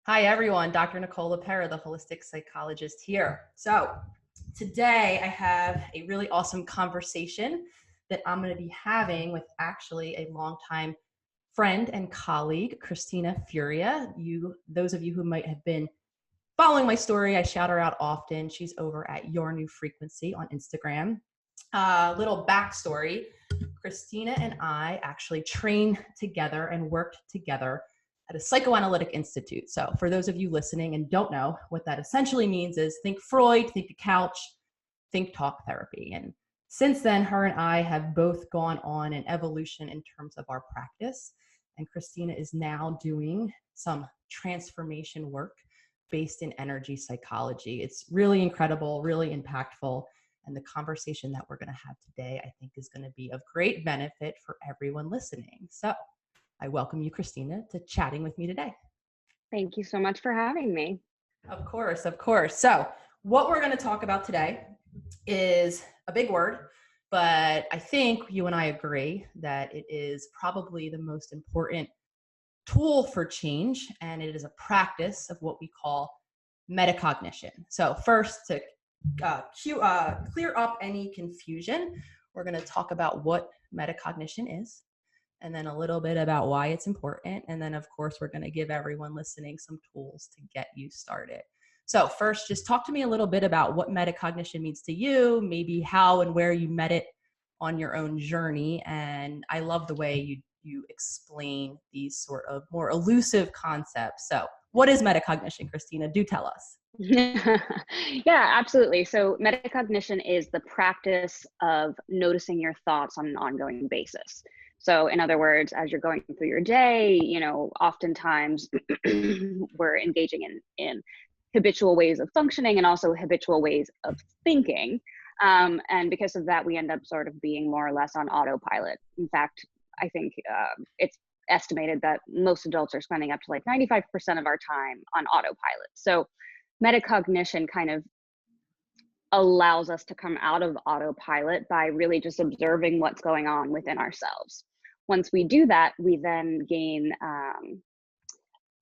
Hi, everyone. Dr. Nicole LaPera, the holistic psychologist here. So today I have a really awesome conversation that I'm going to be having with actually a longtime friend and colleague, Kristina Furia. Those of you who might have been following my story, I shout her out often. She's over at Your New Frequency on Instagram. Little backstory. Kristina and I actually trained together and worked together at a psychoanalytic institute. So for those of you listening and don't know, what that essentially means is think Freud, think a couch, think talk therapy. And since then, her and I have both gone on an evolution in terms of our practice. And Kristina is now doing some transformation work based in energy psychology. It's really incredible, really impactful. And the conversation that we're going to have today, I think, is going to be of great benefit for everyone listening. So I welcome you, Kristina, to chatting with me today. Thank you so much for having me. Of course, of course. So what we're going to talk about today is a big word, but I think you and I agree that it is probably the most important tool for change, and it is a practice of what we call metacognition. So first, to clear up any confusion, we're going to talk about what metacognition is, and then a little bit about why it's important. And then, of course, we're going to give everyone listening some tools to get you started. So first, just talk to me a little bit about what metacognition means to you, maybe how and where you met it on your own journey. And I love the way you explain these sort of more elusive concepts. So what is metacognition, Kristina? Do tell us. Yeah, absolutely. So metacognition is the practice of noticing your thoughts on an ongoing basis. So in other words, as you're going through your day, oftentimes we're engaging in habitual ways of functioning and also habitual ways of thinking. And because of that, we end up sort of being more or less on autopilot. In fact, I think it's estimated that most adults are spending up to like 95% of our time on autopilot. So metacognition kind of allows us to come out of autopilot by really just observing what's going on within ourselves. Once we do that, we then gain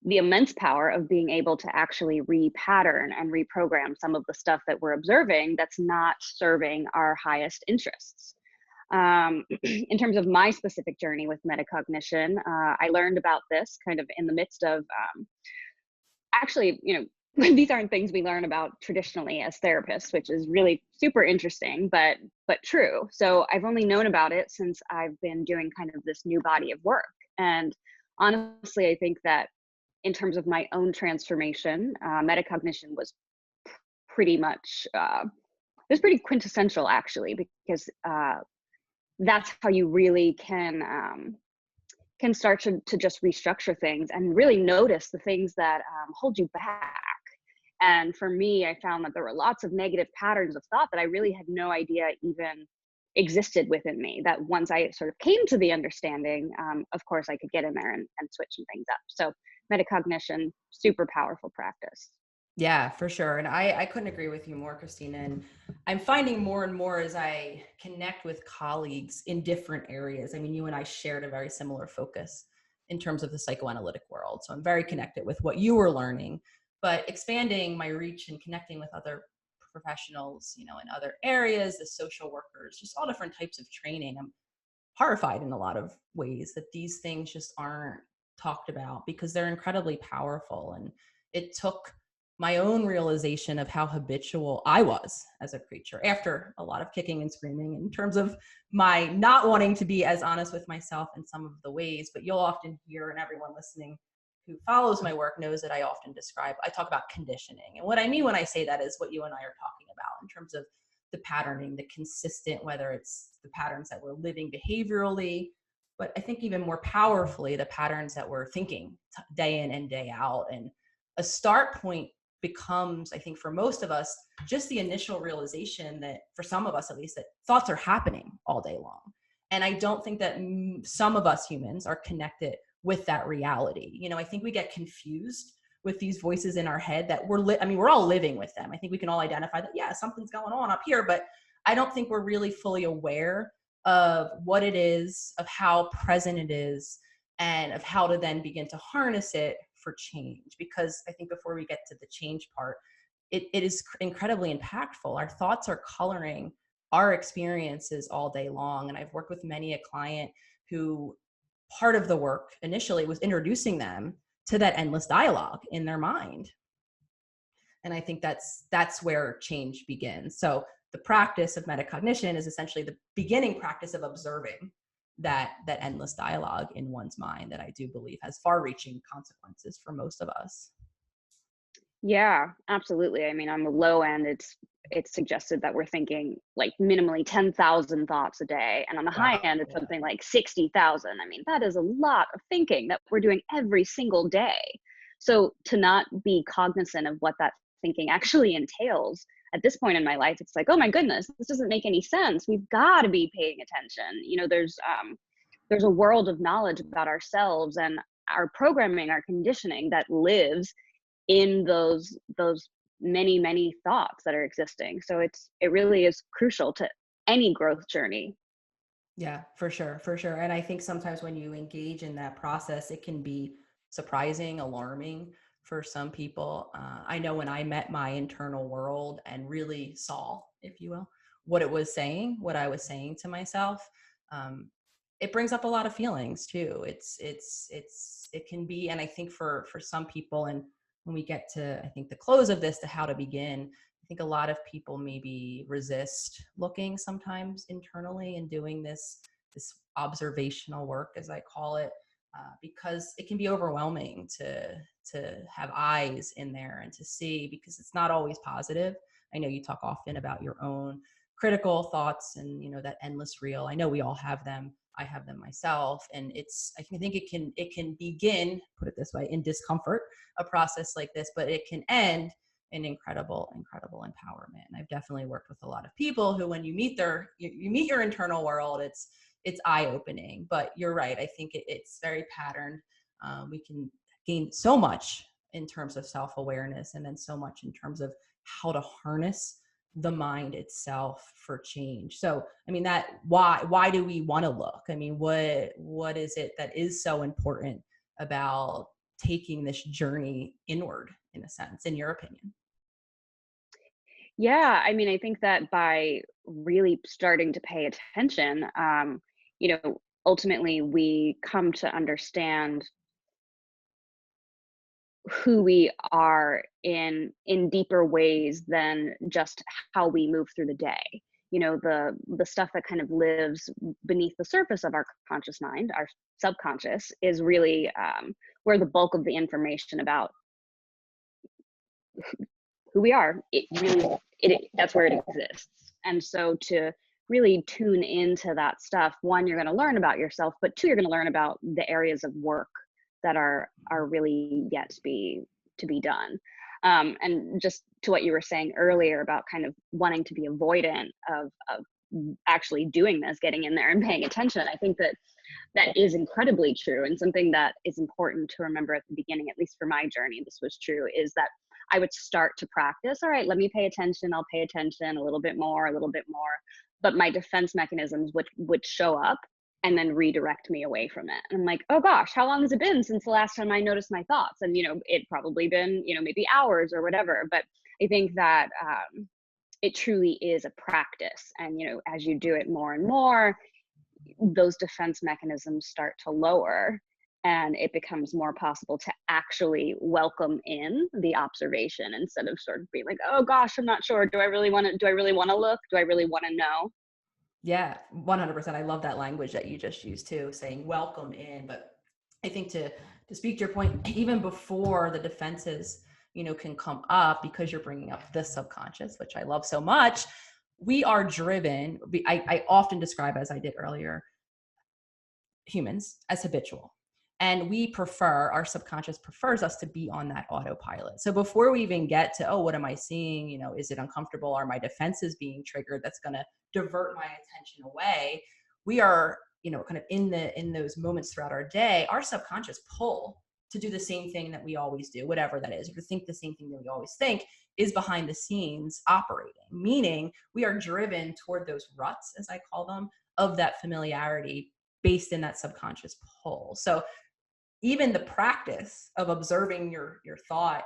the immense power of being able to actually repattern and reprogram some of the stuff that we're observing that's not serving our highest interests. In terms of my specific journey with metacognition, I learned about this kind of in the midst of actually, these aren't things we learn about traditionally as therapists, which is really super interesting, but true. So I've only known about it since I've been doing kind of this new body of work. And honestly, I think that in terms of my own transformation, metacognition was pretty much, it was pretty quintessential actually, because that's how you really can start to just restructure things and really notice the things that hold you back. And for me, I found that there were lots of negative patterns of thought that I really had no idea even existed within me, that once I sort of came to the understanding, of course, I could get in there and switch some things up. So metacognition, super powerful practice. Yeah, for sure. And I couldn't agree with you more, Kristina. And I'm finding more and more as I connect with colleagues in different areas. I mean, you and I shared a very similar focus in terms of the psychoanalytic world. So I'm very connected with what you were learning, but expanding my reach and connecting with other professionals, in other areas, the social workers, just all different types of training. I'm horrified in a lot of ways that these things just aren't talked about because they're incredibly powerful. And it took my own realization of how habitual I was as a creature after a lot of kicking and screaming in terms of my not wanting to be as honest with myself in some of the ways. But you'll often hear, and everyone listening who follows my work knows that I talk about conditioning. And what I mean when I say that is what you and I are talking about in terms of the patterning, the consistent, whether it's the patterns that we're living behaviorally, but I think even more powerfully, the patterns that we're thinking day in and day out. And a start point becomes, I think for most of us, just the initial realization that, for some of us at least, that thoughts are happening all day long. And I don't think that some of us humans are connected with that reality. I think we get confused with these voices in our head that we're all living with them. I think we can all identify that, yeah, something's going on up here, but I don't think we're really fully aware of what it is, of how present it is, and of how to then begin to harness it for change, because I think before we get to the change part, it is incredibly impactful. Our thoughts are coloring our experiences all day long. And I've worked with many a client who part of the work initially was introducing them to that endless dialogue in their mind. And I think that's where change begins. So the practice of metacognition is essentially the beginning practice of observing that endless dialogue in one's mind that I do believe has far-reaching consequences for most of us. Yeah, absolutely. I mean, on the low end, it's suggested that we're thinking like minimally 10,000 thoughts a day, and on the high Wow. end, it's Yeah. something like 60,000. I mean, that is a lot of thinking that we're doing every single day. So to not be cognizant of what that thinking actually entails at this point in my life, it's like, oh my goodness, this doesn't make any sense. We've got to be paying attention. There's a world of knowledge about ourselves and our programming, our conditioning that lives in those many thoughts that are existing. So it really is crucial to any growth journey. Yeah, for sure, for sure. And I think sometimes when you engage in that process, it can be surprising, alarming for some people. I know when I met my internal world and really saw, if you will, what it was saying, what I was saying to myself, um, it brings up a lot of feelings too. It can be, and I think for some people, and when we get to, I think the close of this, to how to begin, I think a lot of people maybe resist looking sometimes internally and doing this observational work, as I call it, because it can be overwhelming to have eyes in there and to see, because it's not always positive. I know you talk often about your own critical thoughts and that endless reel. I know we all have them. I have them myself, and I think it can begin, put it this way, in discomfort, a process like this, but it can end an incredible empowerment. And I've definitely worked with a lot of people who, when you meet you meet your internal world, it's eye-opening. But you're right, I think it's very patterned. We can gain so much in terms of self-awareness, and then so much in terms of how to harness the mind itself for change. So I mean, that why do we want to look? I mean, what is it that is so important about taking this journey inward, in a sense, in your opinion? Yeah, I mean, I think that by really starting to pay attention, ultimately we come to understand who we are in deeper ways than just how we move through the day. The stuff that kind of lives beneath the surface of our conscious mind, our subconscious, is really where the bulk of the information about who we are, that's where it exists. And so to really tune into that stuff, one, you're going to learn about yourself, but two, you're going to learn about the areas of work that are really yet to be done. And just to what you were saying earlier about kind of wanting to be avoidant of actually doing this, getting in there and paying attention, I think that is incredibly true, and something that is important to remember at the beginning, at least for my journey, this was true, is that I would start to practice. All right, let me pay attention. I'll pay attention a little bit more, but my defense mechanisms would show up and then redirect me away from it. And I'm like, oh gosh, how long has it been since the last time I noticed my thoughts? And it probably been maybe hours or whatever. But I think that it truly is a practice, and as you do it more and more, those defense mechanisms start to lower, and it becomes more possible to actually welcome in the observation instead of sort of being like, oh gosh, I'm not sure, do I really want to look, do I really want to know? Yeah, 100%. I love that language that you just used too, saying welcome in. But I think to speak to your point, even before the defenses, can come up, because you're bringing up the subconscious, which I love so much. We are driven. I often describe, as I did earlier, humans as habitual. And our subconscious prefers us to be on that autopilot. So before we even get to, oh, what am I seeing? Is it uncomfortable? Are my defenses being triggered? That's going to divert my attention away. We are, kind of in those moments throughout our day, our subconscious pull to do the same thing that we always do, whatever that is, or to think the same thing that we always think, is behind the scenes operating, meaning we are driven toward those ruts, as I call them, of that familiarity, based in that subconscious pull. So even the practice of observing your thought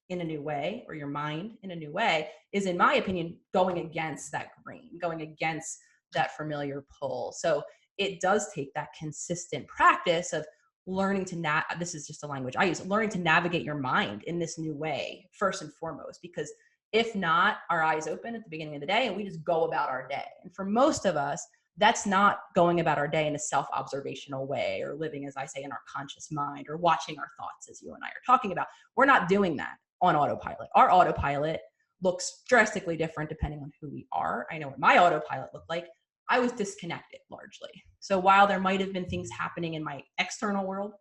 in a new way, or your mind in a new way, is, in my opinion, going against that grain, going against that familiar pull. So it does take that consistent practice of learning to this is just a language I use, learning to navigate your mind in this new way, first and foremost, because if not, our eyes open at the beginning of the day and we just go about our day. And for most of us, that's not going about our day in a self-observational way, or living, as I say, in our conscious mind, or watching our thoughts, as you and I are talking about. We're not doing that on autopilot. Our autopilot looks drastically different depending on who we are. I know what my autopilot looked like. I was disconnected largely. So while there might have been things happening in my external world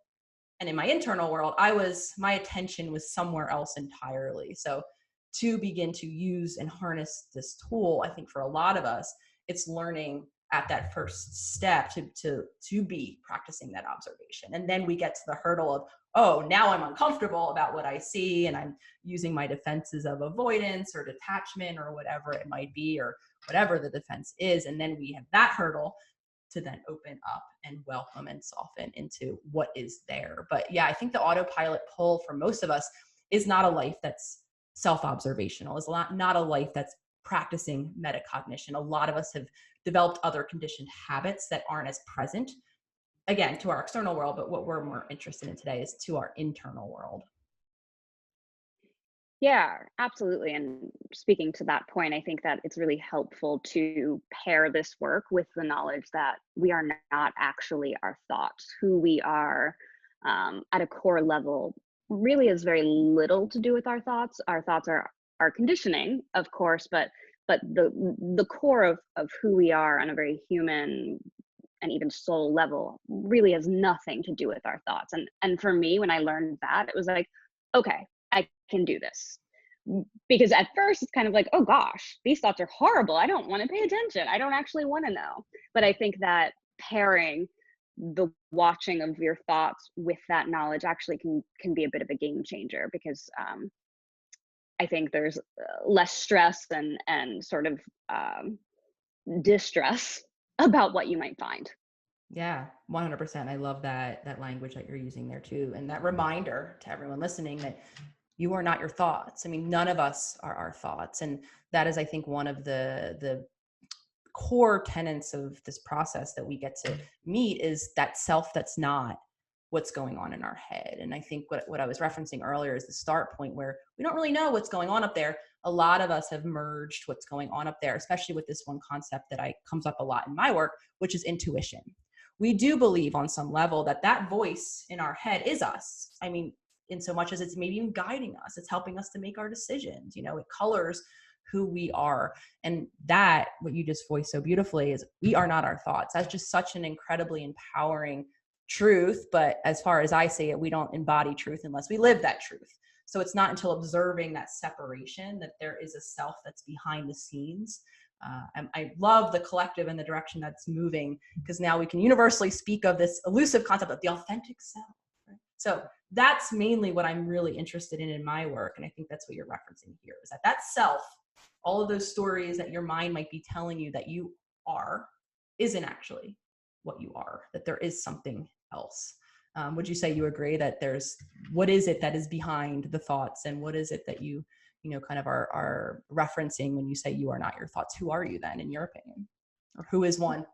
and in my internal world, my attention was somewhere else entirely. So to begin to use and harness this tool, I think for a lot of us, it's learning at that first step to be practicing that observation. And then we get to the hurdle of, oh, now I'm uncomfortable about what I see, and I'm using my defenses of avoidance or detachment or whatever it might be, or whatever the defense is. And then we have that hurdle to then open up and welcome and soften into what is there. But yeah, I think the autopilot pull for most of us is not a life that's self-observational, is not a life that's practicing metacognition. A lot of us have developed other conditioned habits that aren't as present, again, to our external world, but what we're more interested in today is to our internal world. Yeah, absolutely. And speaking to that point, I think that it's really helpful to pair this work with the knowledge that we are not actually our thoughts. Who we are at a core level really has very little to do with our thoughts. Our thoughts are our conditioning, of course, but the core of who we are on a very human and even soul level really has nothing to do with our thoughts. And for me, when I learned that, it was like, okay, I can do this. Because at first it's kind of like, oh gosh, these thoughts are horrible. I don't want to pay attention. I don't actually want to know. But I think that pairing the watching of your thoughts with that knowledge actually can be a bit of a game changer, because I think there's less stress and sort of distress about what you might find. Yeah, 100%. I love that language that you're using there too. And that reminder to everyone listening that you are not your thoughts. I mean, none of us are our thoughts. And that is, I think, one of the core tenets of this process that we get to meet, is that self that's not what's going on in our head. And I think what I was referencing earlier is the start point, where we don't really know what's going on up there. A lot of us have merged what's going on up there, especially with this one concept that comes up a lot in my work, which is intuition. We do believe on some level that voice in our head is us. I mean, in so much as it's maybe even guiding us, it's helping us to make our decisions. You know, it colors who we are. And that, what you just voiced so beautifully, is we are not our thoughts. That's just such an incredibly empowering truth. But as far as I see it, we don't embody truth unless we live that truth. So it's not until observing that separation that there is a self that's behind the scenes. And I love the collective and the direction that's moving, because now we can universally speak of this elusive concept of the authentic self. Right? So that's mainly what I'm really interested in my work. And I think that's what you're referencing here, is that self, all of those stories that your mind might be telling you that you are, isn't actually what you are, that there is something else. Would you say you agree that what is it that is behind the thoughts, and what is it that you kind of are referencing when you say you are not your thoughts? Who are you then, in your opinion? Or who is one?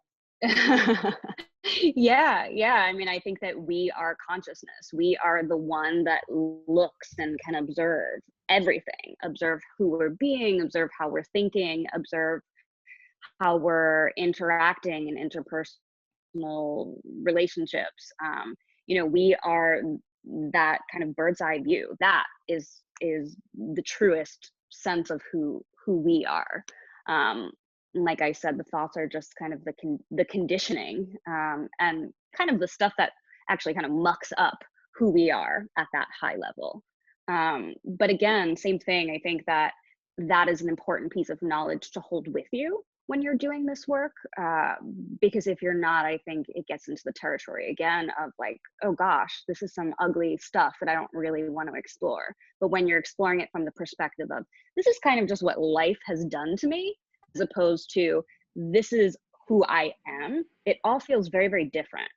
Yeah. I mean, I think that we are consciousness. We are the one that looks and can observe everything, observe who we're being, observe how we're thinking, observe how we're interacting in interpersonal relationships. We are that kind of bird's eye view. That is the truest sense of who we are. Like I said, the thoughts are just kind of the conditioning, and kind of the stuff that actually kind of mucks up who we are at that high level. But again, same thing. I think that is an important piece of knowledge to hold with you when you're doing this work, because if you're not, I think it gets into the territory again of like, oh gosh, this is some ugly stuff that I don't really want to explore. But when you're exploring it from the perspective of, this is kind of just what life has done to me, as opposed to, this is who I am, it all feels very, very different.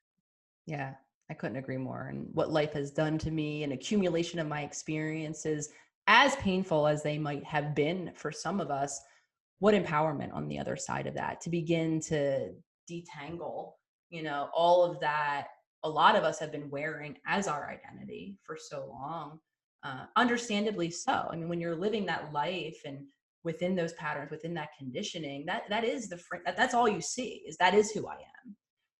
Yeah. I couldn't agree more. And what life has done to me, an accumulation of my experiences, as painful as they might have been for some of us, what empowerment on the other side of that to begin to detangle, all of that a lot of us have been wearing as our identity for so long. Understandably so. I mean, when you're living that life and within those patterns, within that conditioning, that is that's all you see is that is who I am.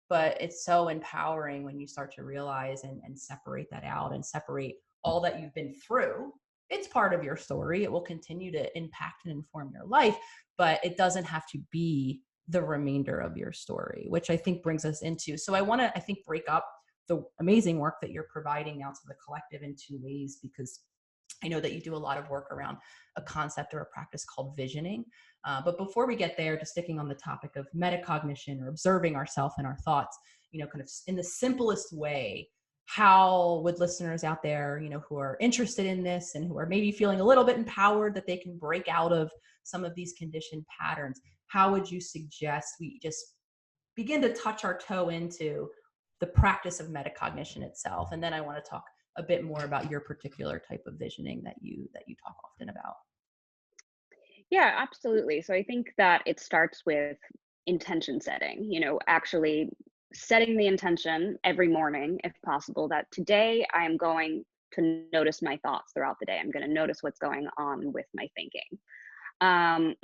But it's so empowering when you start to realize and separate that out and separate all that you've been through. It's part of your story. It will continue to impact and inform your life, but it doesn't have to be the remainder of your story, which I think brings us into. So I want to, I think, break up the amazing work that you're providing now to the collective in two ways, because I know that you do a lot of work around a concept or a practice called visioning. But before we get there, just sticking on the topic of metacognition or observing ourselves and our thoughts, kind of in the simplest way, how would listeners out there, who are interested in this and who are maybe feeling a little bit empowered that they can break out of some of these conditioned patterns, how would you suggest we just begin to touch our toe into the practice of metacognition itself? And then I want to talk a bit more about your particular type of visioning that you talk often about. Yeah, absolutely. So I think that it starts with intention setting, actually setting the intention every morning, if possible, that today I am going to notice my thoughts throughout the day. I'm going to notice what's going on with my thinking. And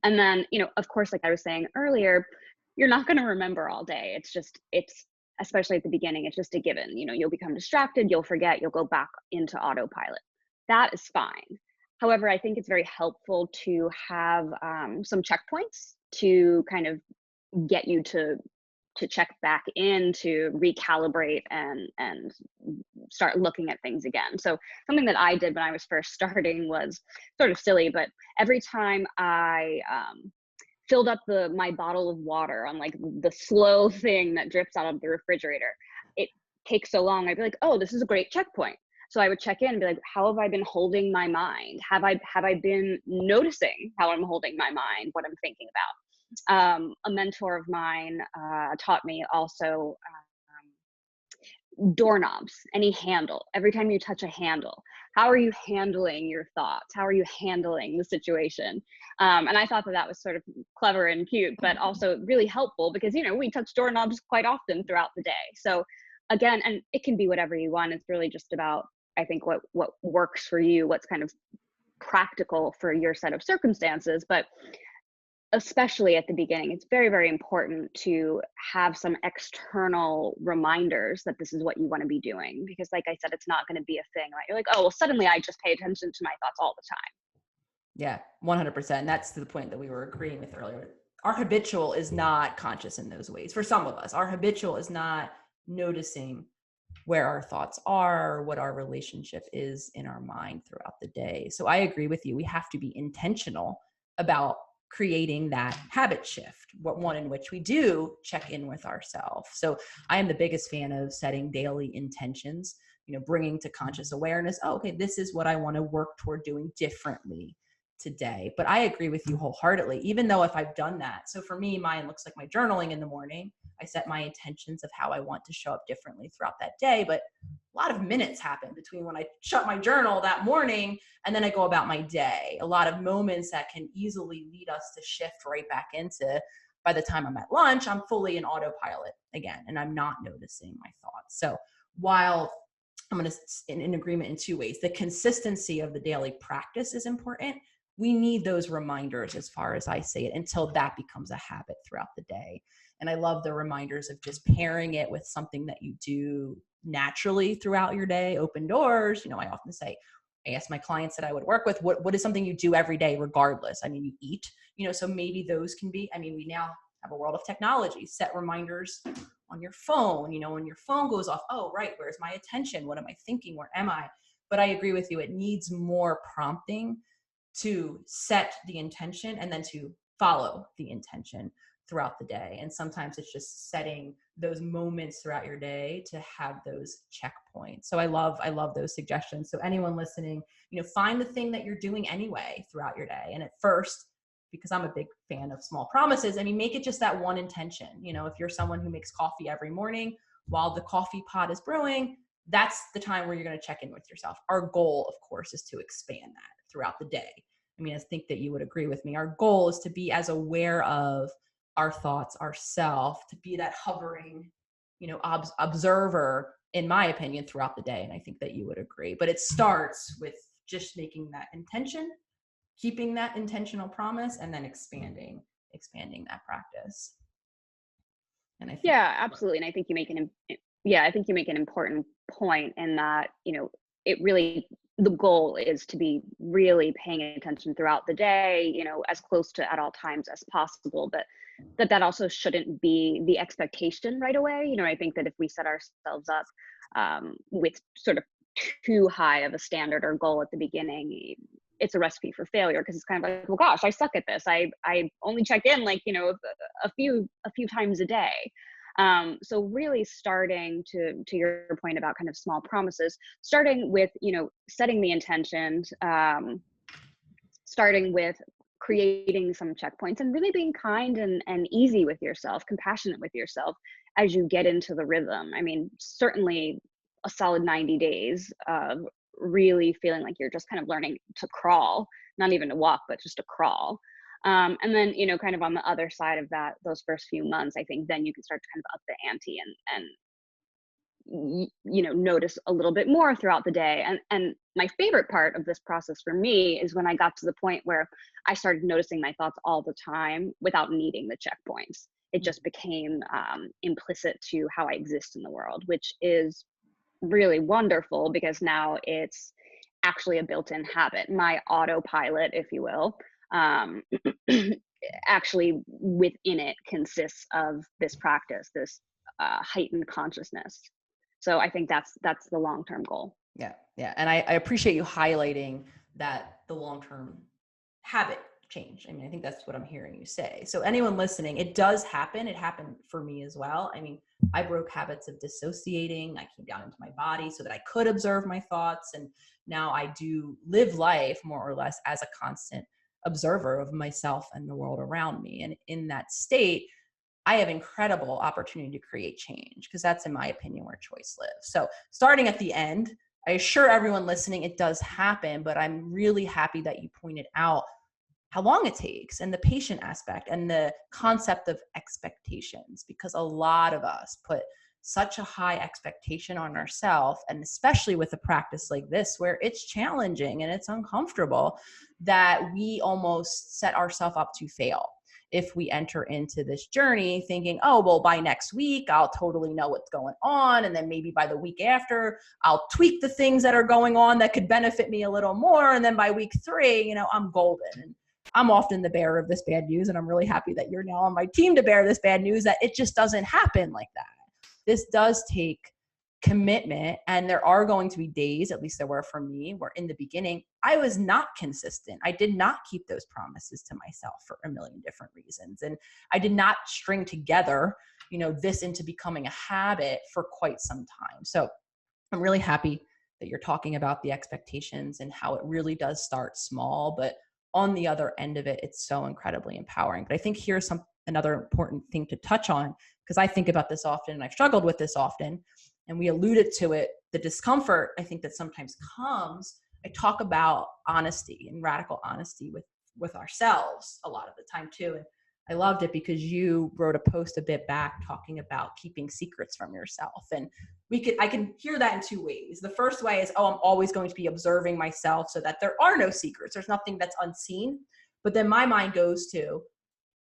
then, of course, like I was saying earlier, you're not going to remember all day. It's especially at the beginning, it's just a given. You'll become distracted, you'll forget, you'll go back into autopilot. That is fine. However, I think it's very helpful to have some checkpoints to kind of get you to check back in, to recalibrate and start looking at things again. So something that I did when I was first starting was sort of silly, but every time I filled up my bottle of water on like the slow thing that drips out of the refrigerator, it takes so long, I'd be like, oh, this is a great checkpoint. So I would check in and be like, how have I been holding my mind? Have I been noticing how I'm holding my mind, what I'm thinking about? A mentor of mine taught me also doorknobs, any handle. Every time you touch a handle, how are you handling your thoughts? How are you handling the situation? And I thought that was sort of clever and cute, but also really helpful because, we touch doorknobs quite often throughout the day. So again, and it can be whatever you want. It's really just about, I think, what works for you, what's kind of practical for your set of circumstances. But especially at the beginning, it's very, very important to have some external reminders that this is what you want to be doing. Because like I said, it's not going to be a thing. Like, you're like, oh, well, suddenly I just pay attention to my thoughts all the time. Yeah, 100%. That's to the point that we were agreeing with earlier. Our habitual is not conscious in those ways. For some of us, our habitual is not noticing where our thoughts are, what our relationship is in our mind throughout the day. So I agree with you. We have to be intentional about creating that habit shift, one in which we do check in with ourselves. So I am the biggest fan of setting daily intentions, bringing to conscious awareness, oh, okay, this is what I want to work toward doing differently today. But I agree with you wholeheartedly, even though if I've done that. So for me, mine looks like my journaling in the morning. I set my intentions of how I want to show up differently throughout that day. But a lot of minutes happen between when I shut my journal that morning and then I go about my day. A lot of moments that can easily lead us to shift right back into, by the time I'm at lunch, I'm fully in autopilot again, and I'm not noticing my thoughts. So while I'm going to in agreement in two ways, the consistency of the daily practice is important. We need those reminders, as far as I say it, until that becomes a habit throughout the day. And I love the reminders of just pairing it with something that you do naturally throughout your day. Open doors. I often say, I ask my clients that I would work with, what is something you do every day regardless? I mean, you eat, so maybe those can be, we now have a world of technology. Set reminders on your phone, when your phone goes off, oh, right, where's my attention? What am I thinking? Where am I? But I agree with you. It needs more prompting to set the intention and then to follow the intention throughout the day. And sometimes it's just setting those moments throughout your day to have those checkpoints. So I love those suggestions. So anyone listening, find the thing that you're doing anyway throughout your day. And at first, because I'm a big fan of small promises, make it just that one intention. If you're someone who makes coffee every morning, while the coffee pot is brewing, that's the time where you're going to check in with yourself. Our goal, of course, is to expand that throughout the day. I mean, I think that you would agree with me. Our goal is to be as aware of our thoughts, ourself, to be that hovering, observer, in my opinion, throughout the day. And I think that you would agree. But it starts with just making that intention, keeping that intentional promise, and then expanding that practice. And I think absolutely. And I think you make an important point in that, it really, the goal is to be really paying attention throughout the day, as close to at all times as possible, but that also shouldn't be the expectation right away. I think that if we set ourselves up with sort of too high of a standard or goal at the beginning, it's a recipe for failure, because it's kind of like, well, gosh, I suck at this. I only check in a few times a day. So really starting to your point about kind of small promises, starting with, setting the intentions, starting with creating some checkpoints, and really being kind and easy with yourself, compassionate with yourself as you get into the rhythm. I mean, certainly a solid 90 days of really feeling like you're just kind of learning to crawl, not even to walk, but just to crawl. And then, kind of on the other side of that, those first few months, I think then you can start to kind of up the ante and notice a little bit more throughout the day. And my favorite part of this process for me is when I got to the point where I started noticing my thoughts all the time without needing the checkpoints. It just became implicit to how I exist in the world, which is really wonderful, because now it's actually a built-in habit. My autopilot, if you will, actually within it consists of this practice, this heightened consciousness. So I think that's the long-term goal. Yeah. And I appreciate you highlighting that, the long-term habit change. I mean, I think that's what I'm hearing you say. So anyone listening, it does happen. It happened for me as well. I mean, I broke habits of dissociating. I came down into my body so that I could observe my thoughts. And now I do live life more or less as a constant observer of myself and the world around me. And in that state, I have incredible opportunity to create change, because that's, in my opinion, where choice lives. So starting at the end, I assure everyone listening, it does happen, but I'm really happy that you pointed out how long it takes, and the patient aspect, and the concept of expectations, because a lot of us put such a high expectation on ourselves, and especially with a practice like this where it's challenging and it's uncomfortable, that we almost set ourselves up to fail if we enter into this journey thinking, oh, well, by next week, I'll totally know what's going on. And then maybe by the week after, I'll tweak the things that are going on that could benefit me a little more. And then by week 3, I'm golden. And I'm often the bearer of this bad news. And I'm really happy that you're now on my team to bear this bad news, that it just doesn't happen like that. This does take commitment. And there are going to be days, at least there were for me, where in the beginning, I was not consistent. I did not keep those promises to myself for a million different reasons. And I did not string together, this into becoming a habit for quite some time. So I'm really happy that you're talking about the expectations and how it really does start small, but on the other end of it, it's so incredibly empowering. But I think here's another important thing to touch on, because I think about this often and I've struggled with this often. And we alluded to it, the discomfort, I think, that sometimes comes. I talk about honesty and radical honesty with ourselves a lot of the time too. And I loved it because you wrote a post a bit back talking about keeping secrets from yourself. And I can hear that in two ways. The first way is, I'm always going to be observing myself so that there are no secrets. There's nothing that's unseen. But then my mind goes to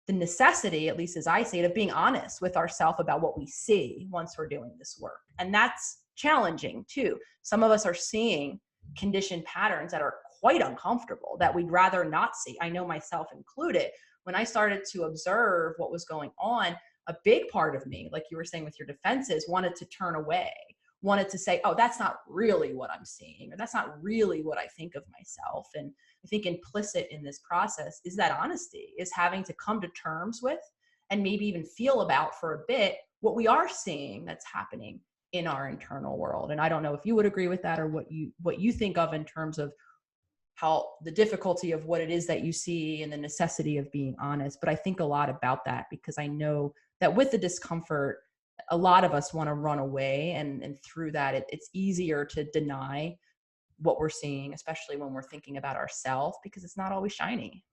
the necessity, at least as I say it, of being honest with ourselves about what we see once we're doing this work. And that's challenging too. Some of us are seeing conditioned patterns that are quite uncomfortable, that we'd rather not see. I know myself included. When I started to observe what was going on, a big part of me, like you were saying with your defenses, wanted to turn away, wanted to say, oh, that's not really what I'm seeing, or that's not really what I think of myself. And I think implicit in this process is that honesty, is having to come to terms with, and maybe even feel about for a bit, what we are seeing that's happening in our internal world. And I don't know if you would agree with that, or what you think of in terms of how the difficulty of what it is that you see and the necessity of being honest. But I think a lot about that, because I know that with the discomfort, a lot of us want to run away, and through that, it's easier to deny what we're seeing, especially when we're thinking about ourselves, because it's not always shiny.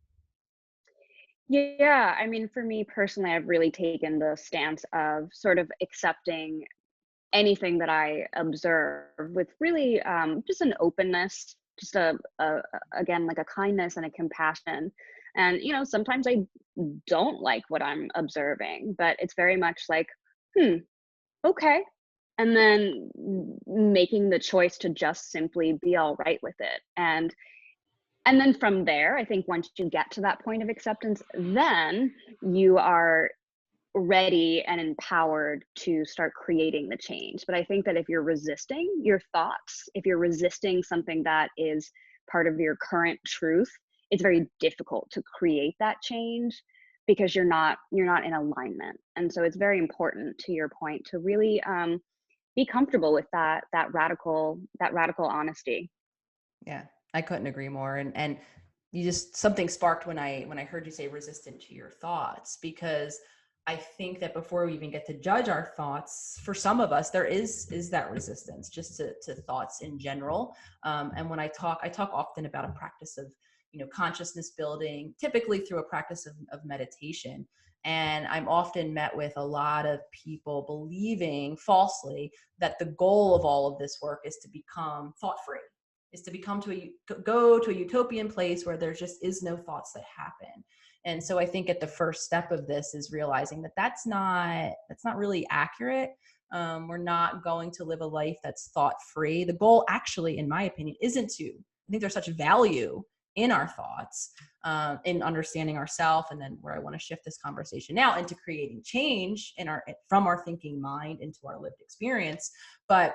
Yeah, I mean, for me personally, I've really taken the stance of sort of accepting anything that I observe with really just an openness, just again, like a kindness and a compassion. And, sometimes I don't like what I'm observing, but it's very much like, hmm, okay. And then making the choice to just simply be all right with it. And then from there, I think once you get to that point of acceptance, then you are ready and empowered to start creating the change. But I think that if you're resisting your thoughts, if you're resisting something that is part of your current truth, it's very difficult to create that change because you're not in alignment. And so it's very important, to your point, to really be comfortable with that radical honesty. Yeah, I couldn't agree more. And you just, something sparked when I heard you say resistant to your thoughts, because I think that before we even get to judge our thoughts, for some of us, there is that resistance just to thoughts in general. And when I talk often about a practice of, consciousness building, typically through a practice of meditation. And I'm often met with a lot of people believing falsely that the goal of all of this work is to become thought free, is to become go to a utopian place where there just is no thoughts that happen. And so I think at the first step of this is realizing that that's not really accurate. We're not going to live a life that's thought free. The goal, actually, in my opinion, isn't to. I think there's such value in our thoughts, in understanding ourselves, and then where I want to shift this conversation now into creating change from our thinking mind into our lived experience. But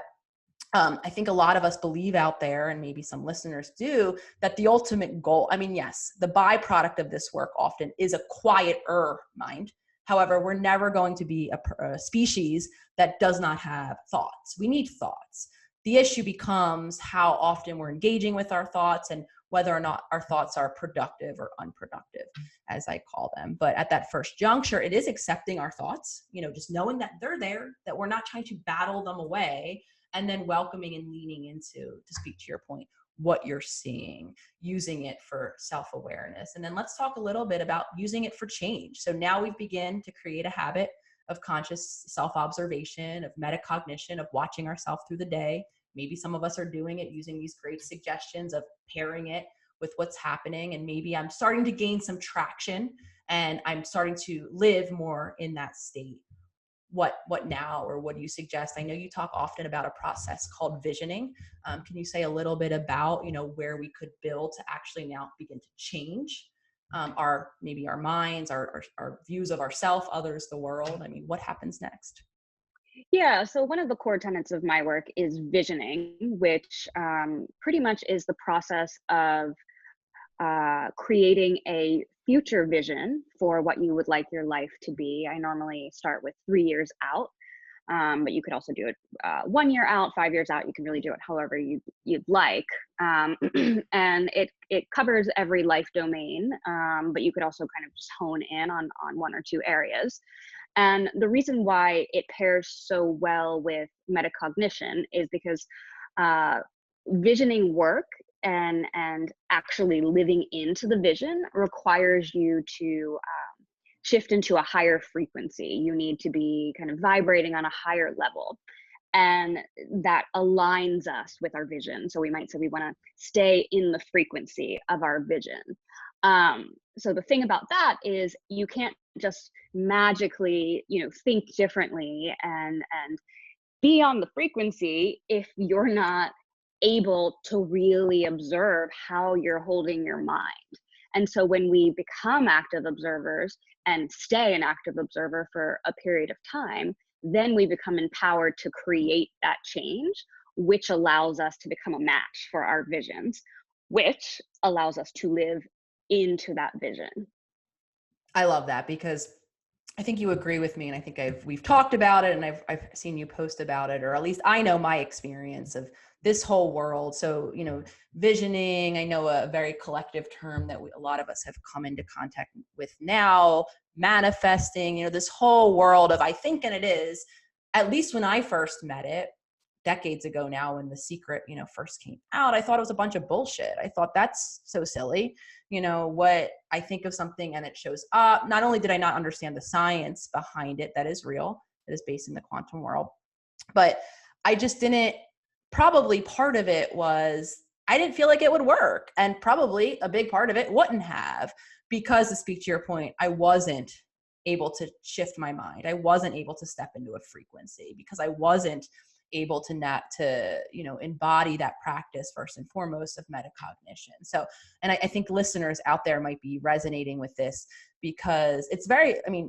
I think a lot of us believe out there, and maybe some listeners do, that the ultimate goal, I mean, yes, the byproduct of this work often is a quieter mind. However, we're never going to be a species that does not have thoughts. We need thoughts. The issue becomes how often we're engaging with our thoughts and whether or not our thoughts are productive or unproductive, as I call them. But at that first juncture, it is accepting our thoughts, just knowing that they're there, that we're not trying to battle them away, and then welcoming and leaning into, to speak to your point, what you're seeing, using it for self-awareness. And then let's talk a little bit about using it for change. So now we've begun to create a habit of conscious self-observation, of metacognition, of watching ourselves through the day. Maybe some of us are doing it using these great suggestions of pairing it with what's happening. And maybe I'm starting to gain some traction and I'm starting to live more in that state. What now, or what do you suggest? I know you talk often about a process called visioning. Can you say a little bit about, where we could build to actually now begin to change maybe our minds, our views of ourself, others, the world? I mean, what happens next? Yeah, so one of the core tenets of my work is visioning, which pretty much is the process of creating a future vision for what you would like your life to be. I normally start with 3 years out, but you could also do it 1 year out, 5 years out. You can really do it however you'd like, and it covers every life domain. But you could also kind of just hone in on one or two areas. And the reason why it pairs so well with metacognition is because uh, visioning work and actually living into the vision requires you to shift into a higher frequency. You need to be kind of vibrating on a higher level. And that aligns us with our vision. So we might say we want to stay in the frequency of our vision. So the thing about that is you can't just magically, think differently and be on the frequency if you're not able to really observe how you're holding your mind. And so when we become active observers and stay an active observer for a period of time, then we become empowered to create that change, which allows us to become a match for our visions, which allows us to live into that vision. I love that, because I think you agree with me, and I think we've talked about it, and I've seen you post about it, or at least I know my experience of this whole world. So, visioning, I know a very collective term that a lot of us have come into contact with now, manifesting, this whole world of I think and it is. at least when I first met it, decades ago now, when The Secret, first came out, I thought it was a bunch of bullshit. I thought, that's so silly. What I think of something and it shows up. Not only did I not understand the science behind it, that is real, that is based in the quantum world, but I just didn't, probably part of it was I didn't feel like it would work. And probably a big part of it wouldn't have, because, to speak to your point, I wasn't able to shift my mind. I wasn't able to step into a frequency, because I wasn't able to embody that practice first and foremost of metacognition. So, and I think listeners out there might be resonating with this, because it's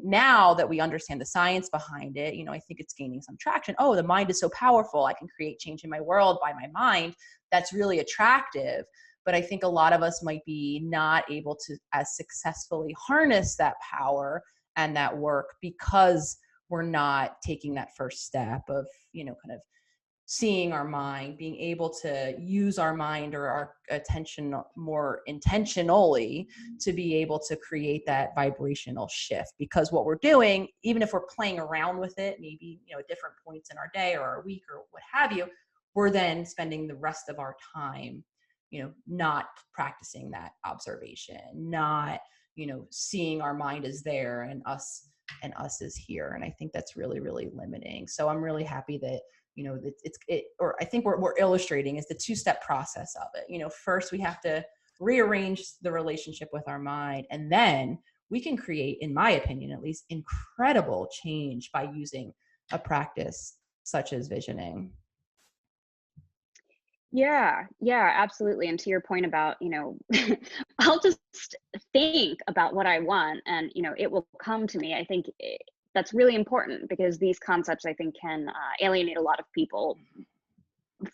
now that we understand the science behind it, I think it's gaining some traction. Oh, the mind is so powerful. I can create change in my world by my mind. That's really attractive. But I think a lot of us might be not able to as successfully harness that power and that work, because we're not taking that first step of, kind of seeing our mind, being able to use our mind or our attention more intentionally to be able to create that vibrational shift. Because what we're doing, even if we're playing around with it, maybe, at different points in our day or our week or what have you, we're then spending the rest of our time, not practicing that observation, not, seeing our mind is there and us is here. And I think that's really, really limiting. So I'm really happy that, or I think what we're illustrating is the two-step process of it. First we have to rearrange the relationship with our mind, and then we can create, in my opinion, at least, incredible change by using a practice such as visioning. Yeah, absolutely. And to your point about, I'll just think about what I want and, it will come to me. I think that's really important, because these concepts, I think, can alienate a lot of people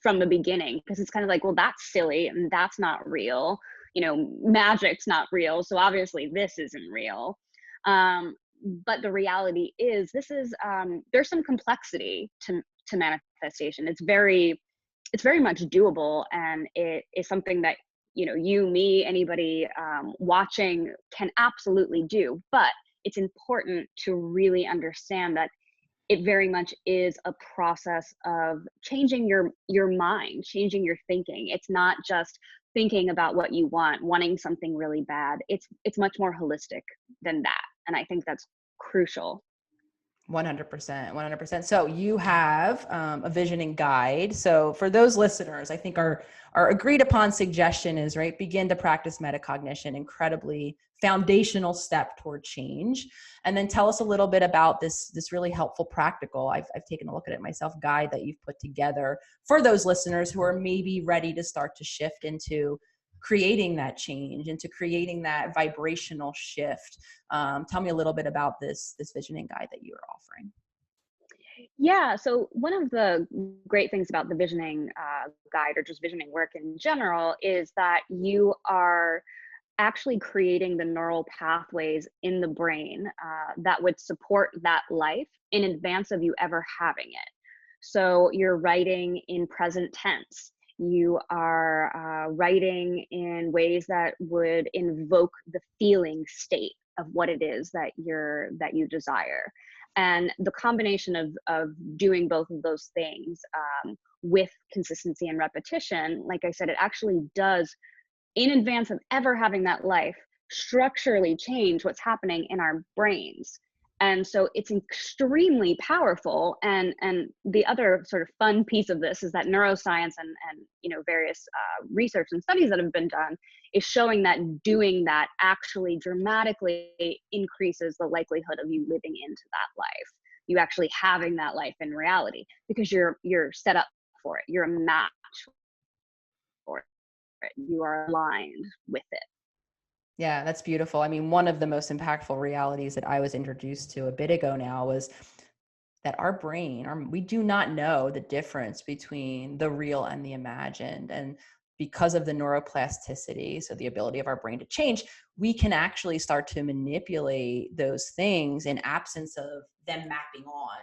from the beginning, because it's kind of like, well, that's silly and that's not real. Magic's not real. So obviously this isn't real. But the reality is, there's some complexity to manifestation. It's very much doable, and it is something that you, me, anybody watching can absolutely do. But it's important to really understand that it very much is a process of changing your mind, changing your thinking. It's not just thinking about what you want, wanting something really bad. It's much more holistic than that, and I think that's crucial. 100%. So you have a visioning guide. So for those listeners, I think our agreed upon suggestion is, right, begin to practice metacognition, incredibly foundational step toward change. And then tell us a little bit about this really helpful practical, I've taken a look at it myself, guide that you've put together for those listeners who are maybe ready to start to shift into creating that change, into creating that vibrational shift. Tell me a little bit about this visioning guide that you're offering. Yeah, so one of the great things about the visioning guide, or just visioning work in general, is that you are actually creating the neural pathways in the brain that would support that life in advance of you ever having it. So you're writing in present tense. You are writing in ways that would invoke the feeling state of what it is that you desire. And the combination of doing both of those things with consistency and repetition, like I said, it actually does, in advance of ever having that life, structurally change what's happening in our brains. And so it's extremely powerful. And the other sort of fun piece of this is that neuroscience and various research and studies that have been done is showing that doing that actually dramatically increases the likelihood of you living into that life, you actually having that life in reality, because you're set up for it, you're a match for it, you are aligned with it. Yeah, that's beautiful. I mean, one of the most impactful realities that I was introduced to a bit ago now was that our brain, we do not know the difference between the real and the imagined. And because of the neuroplasticity, so the ability of our brain to change, we can actually start to manipulate those things in absence of them mapping on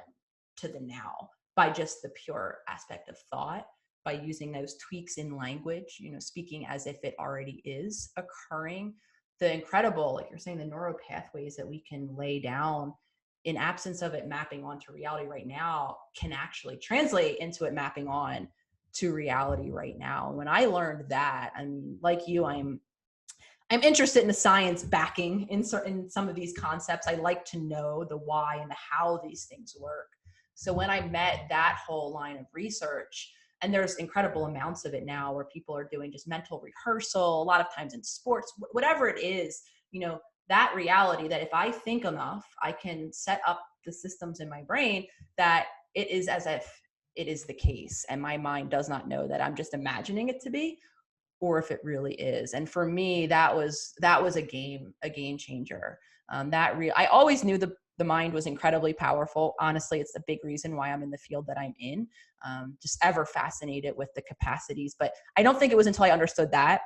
to the now, by just the pure aspect of thought, by using those tweaks in language, speaking as if it already is occurring. The incredible, like you're saying, the neural pathways that we can lay down in absence of it mapping onto reality right now, can actually translate into it mapping on to reality right now. And when I learned that, I mean, like you, I'm interested in the science backing in some of these concepts. I like to know the why and the how these things work. So when I met that whole line of research, and there's incredible amounts of it now where people are doing just mental rehearsal, a lot of times in sports, whatever it is, that reality that if I think enough, I can set up the systems in my brain that it is as if it is the case. And my mind does not know that I'm just imagining it to be, or if it really is. And for me, that was a game changer. I always knew the mind was incredibly powerful. Honestly, it's a big reason why I'm in the field that I'm in. Just ever fascinated with the capacities, but I don't think it was until I understood that,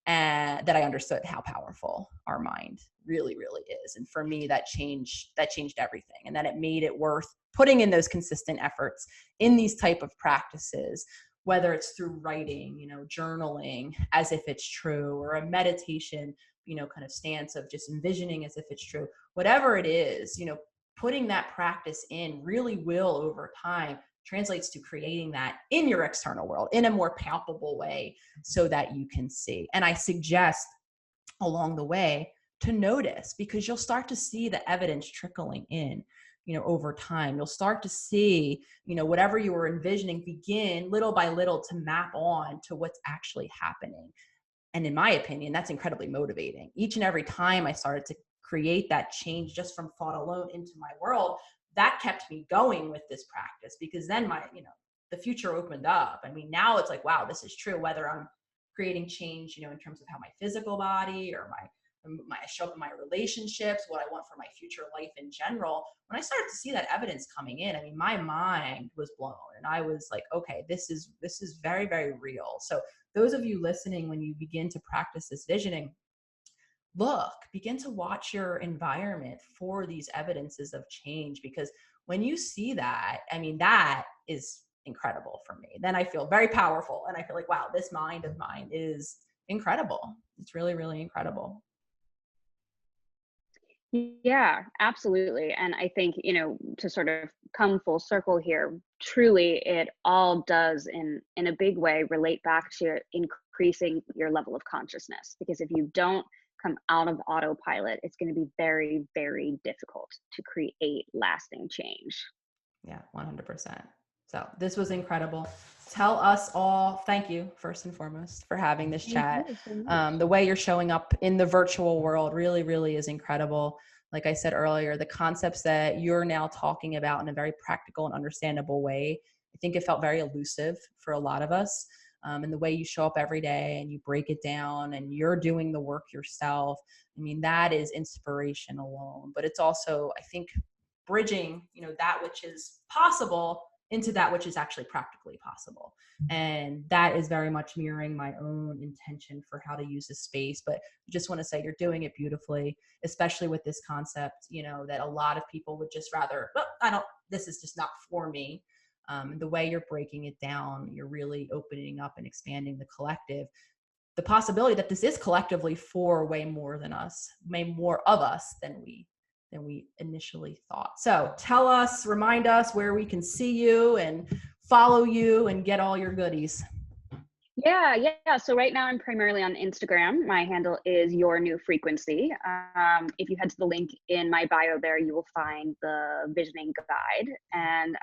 and that I understood how powerful our mind really, really is. And for me, that changed everything. And then it made it worth putting in those consistent efforts in these type of practices, whether it's through writing, journaling as if it's true, or a meditation, kind of stance of just envisioning as if it's true, whatever it is, putting that practice in really will over time translates to creating that in your external world in a more palpable way so that you can see. And I suggest along the way to notice, because you'll start to see the evidence trickling in, over time. You'll start to see, whatever you were envisioning begin little by little to map on to what's actually happening. And in my opinion, that's incredibly motivating. Each and every time I started to create that change just from thought alone into my world, that kept me going with this practice, because then the future opened up. I mean, now it's like, wow, this is true. Whether I'm creating change, in terms of how my physical body or my show up in my relationships, what I want for my future life in general. When I started to see that evidence coming in, I mean, my mind was blown, and I was like, okay, this is very, very real. So those of you listening, when you begin to practice this visioning, begin to watch your environment for these evidences of change, because when you see that, I mean, that is incredible for me. Then I feel very powerful, and I feel like, wow, this mind of mine is incredible. It's really, really incredible. Yeah, absolutely. And I think, to sort of come full circle here, truly it all does in a big way relate back to increasing your level of consciousness. Because if you don't come out of autopilot, it's going to be very, very difficult to create lasting change. Yeah, 100%. So this was incredible. Tell us all, thank you first and foremost for having this chat. The way you're showing up in the virtual world really, really is incredible. Like I said earlier, the concepts that you're now talking about in a very practical and understandable way, I think it felt very elusive for a lot of us. And the way you show up every day and you break it down and you're doing the work yourself, I mean, that is inspiration alone. But it's also, I think, bridging, that which is possible into that which is actually practically possible. And that is very much mirroring my own intention for how to use this space. But I just want to say you're doing it beautifully, especially with this concept, that a lot of people would just rather, this is just not for me. The way you're breaking it down, you're really opening up and expanding the collective, the possibility that this is collectively for way more than us, way more of us than we initially thought. So remind us where we can see you and follow you and get all your goodies. Yeah. So right now I'm primarily on Instagram. My handle is Your New Frequency. If you head to the link in my bio there, you will find the visioning guide. And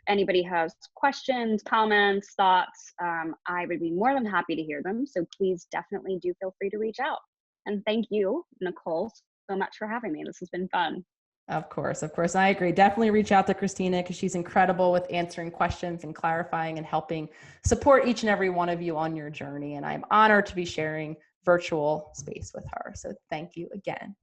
anybody has questions, comments, thoughts, I would be more than happy to hear them. So please definitely do feel free to reach out. And thank you, Nicole, so much for having me. This has been fun. Of course. I agree. Definitely reach out to Kristina, because she's incredible with answering questions and clarifying and helping support each and every one of you on your journey. And I'm honored to be sharing virtual space with her. So thank you again.